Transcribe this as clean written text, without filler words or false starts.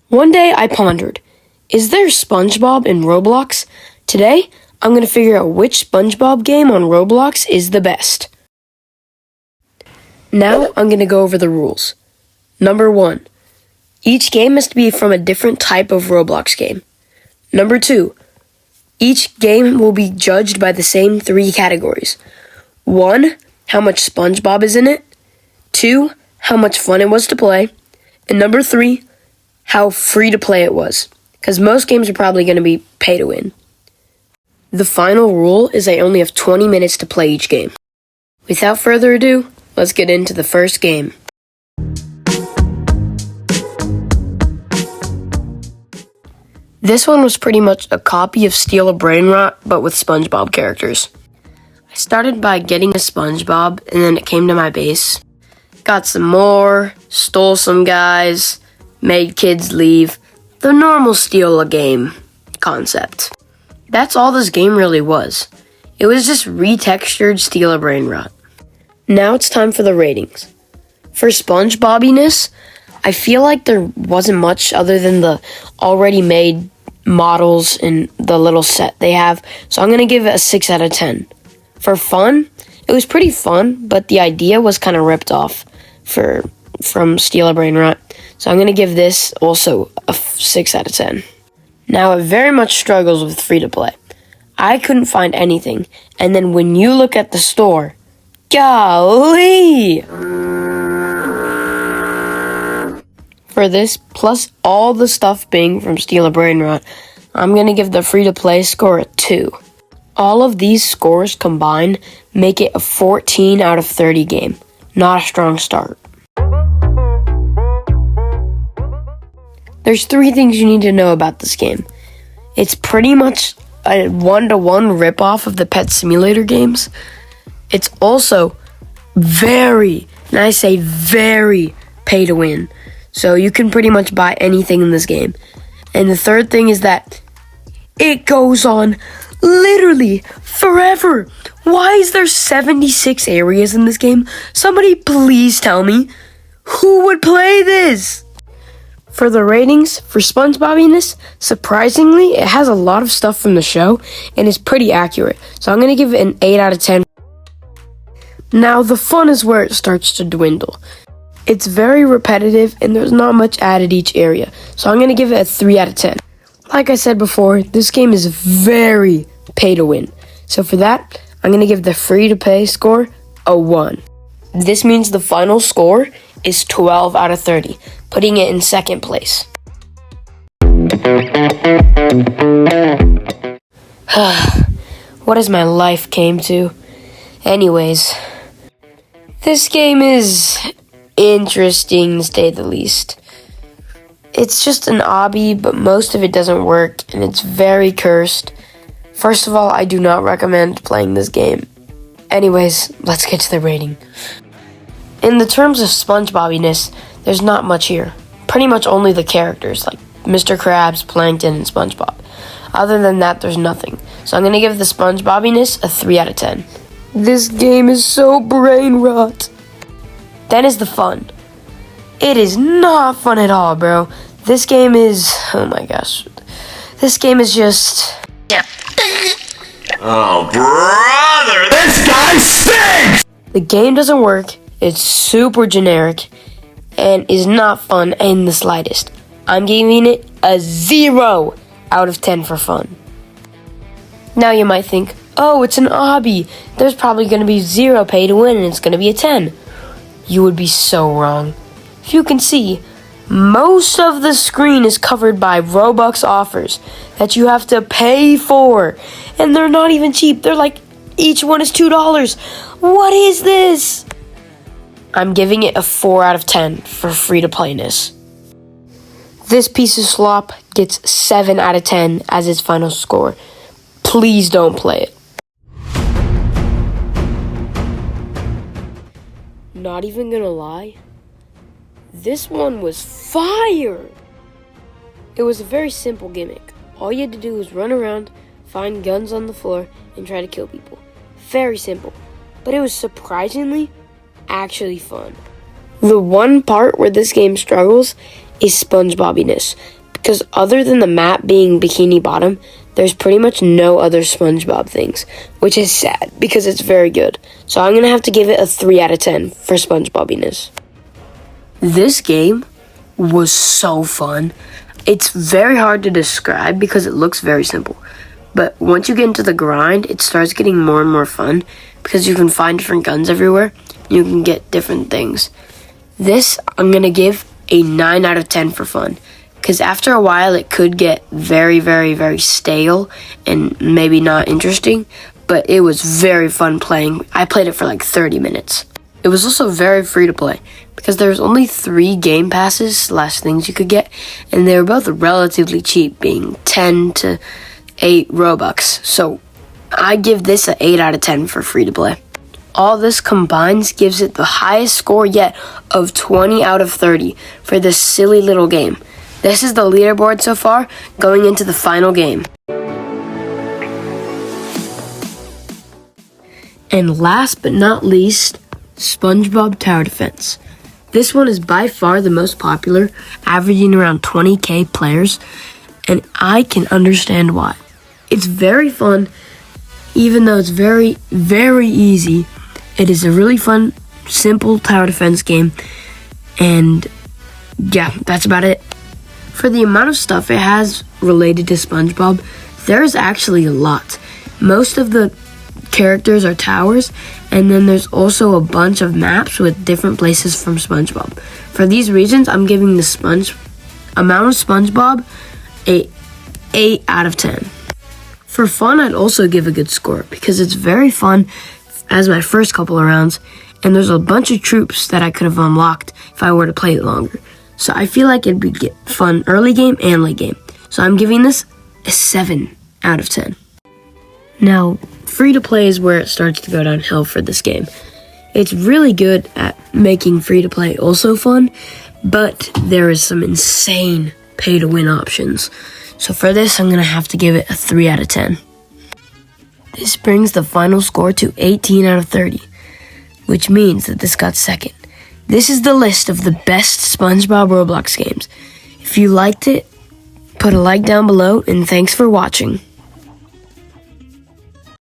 One day I pondered, is there Spongebob in Roblox? Today, I'm going to figure out which Spongebob game on Roblox is the best. Now, I'm going to go over the rules. Number 1, each game must be from a different type of Roblox game. Number 2, each game will be judged by the same 3 categories. 1, how much Spongebob is in it. 2, how much fun it was to play. And number 3, how free to play it was, because most games are probably going to be pay to win. The final rule is I only have 20 minutes to play each game. Without further ado, let's get into the first game. This one was pretty much a copy of Steal a Brainrot, but with SpongeBob characters. I started by getting a SpongeBob, and then it came to my base. Got some more, stole some guys, made kids leave. The normal steal a game concept. That's all this game really was. It was just retextured Steal a Brainrot. Now it's time for the ratings. For SpongeBobiness, I feel like there wasn't much other than the already made models and the little set they have, so I'm going to give it a 6 out of 10. For fun, it was pretty fun, but the idea was kind of ripped off from Steal a Brainrot. So I'm going to give this also a 6 out of 10. Now, it very much struggles with free-to-play. I couldn't find anything. And then when you look at the store, golly! For this, plus all the stuff being from Steal a Brainrot, I'm going to give the free-to-play score a 2. All of these scores combined make it a 14 out of 30 game. Not a strong start. There's 3 things you need to know about this game. It's pretty much a 1-to-1 ripoff of the Pet Simulator games. It's also very, and I say very, pay to win. So you can pretty much buy anything in this game. And the third thing is that it goes on literally forever. Why is there 76 areas in this game? Somebody please tell me, who would play this? For the ratings, for SpongeBobiness, surprisingly, it has a lot of stuff from the show and is pretty accurate. So I'm going to give it an 8 out of 10. Now, the fun is where it starts to dwindle. It's very repetitive and there's not much added each area. So I'm going to give it a 3 out of 10. Like I said before, this game is very pay to win. So for that, I'm going to give the free to pay score a 1. This means the final score is 12 out of 30, putting it in second place. What has my life came to? Anyways, this game is interesting to say the least. It's just an obby, but most of it doesn't work, and it's very cursed. First of all, I do not recommend playing this game. Anyways, let's get to the rating. In the terms of SpongeBobiness, there's not much here. Pretty much only the characters, like Mr. Krabs, Plankton, and SpongeBob. Other than that, there's nothing. So I'm going to give the SpongeBobiness a 3 out of 10. This game is so brain rot. Then is the fun. It is not fun at all, bro. This game is... oh my gosh. This game is just... yeah. Oh, brother, this guy stinks! The game doesn't work. It's super generic and is not fun in the slightest. I'm giving it a 0 out of 10 for fun. Now you might think, oh, it's an obby. There's probably going to be 0 pay to win and it's going to be a 10. You would be so wrong. If you can see, most of the screen is covered by Robux offers that you have to pay for. And they're not even cheap. They're like, each one is $2. What is this? I'm giving it a 4 out of 10 for free-to-playness. This piece of slop gets 7 out of 10 as its final score. Please don't play it. Not even gonna lie, this one was fire! It was a very simple gimmick. All you had to do was run around, find guns on the floor, and try to kill people. Very simple. But it was surprisingly actually fun. The one part where this game struggles is Spongebobiness, because other than the map being Bikini Bottom, there's pretty much no other SpongeBob things, which is sad because it's very good. So I'm going to have to give it a 3 out of 10 for Spongebobiness. This game was so fun. It's very hard to describe because it looks very simple. But once you get into the grind, it starts getting more and more fun because you can find different guns everywhere. You can get different things. This, I'm going to give a 9 out of 10 for fun. Because after a while, it could get very, very, very stale and maybe not interesting. But it was very fun playing. I played it for like 30 minutes. It was also very free to play because there was only 3 game passes / things you could get. And they were both relatively cheap, being 10 to 8 Robux. So I give this an 8 out of 10 for free to play. All this combines gives it the highest score yet of 20 out of 30 for this silly little game. This is the leaderboard so far, going into the final game. And last but not least, SpongeBob Tower Defense. This one is by far the most popular, averaging around 20k players, and I can understand why. It's very fun, even though it's very, very easy. It is a really fun, simple tower defense game, and yeah, that's about it. For the amount of stuff it has related to SpongeBob, there's actually a lot. Most of the characters are towers, and then there's also a bunch of maps with different places from SpongeBob. For these reasons, I'm giving the amount of SpongeBob a 8 out of 10. For fun, I'd also give a good score because it's very fun as my first couple of rounds, and there's a bunch of troops that I could have unlocked if I were to play it longer. So I feel like it'd be fun early game and late game. So I'm giving this a 7 out of 10. Now, free to play is where it starts to go downhill for this game. It's really good at making free to play also fun, but there is some insane pay to win options. So for this, I'm going to have to give it a 3 out of 10. This brings the final score to 18 out of 30, which means that this got second. This is the list of the best SpongeBob Roblox games. If you liked it, put a like down below, and thanks for watching.